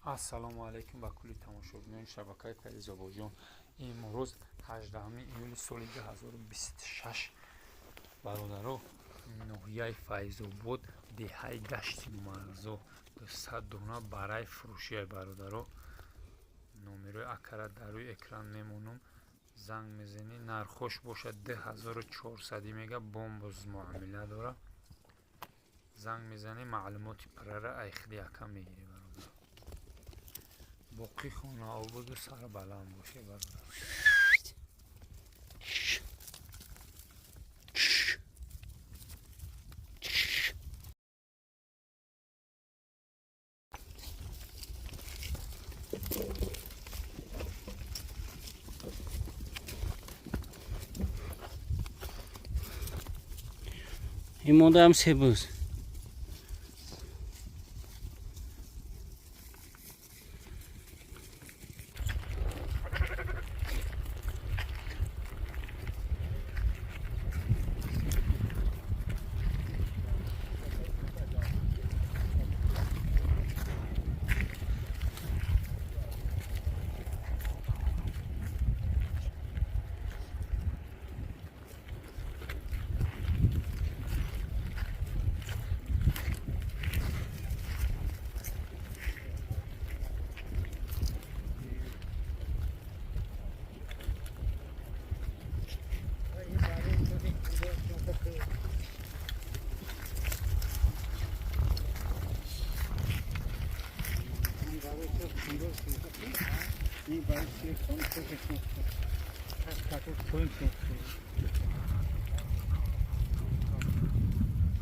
السلام علیکم با کلی تماشاگران شبکه آذربایجان. امروز 18 ایول سال 2026 برادران ناحیه فیض‌آباد دهه گشت مرزا 200 دانه برای فروشی برادران. نمره اکرا در روی اکران میمونم. زنگ میزنی نرخوش باشد 10400 میگه بمبز معامله داره. زنگ میزنی معلومات پرره ایخدی یکم میگیری برادر. باقی خونه آباد و سر بلند باشه برادر. این مونده هم 3 روز.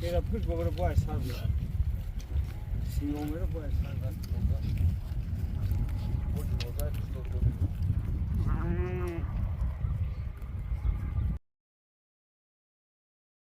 Era porque agora vai, sabe? Sim, o meu vai, sabe?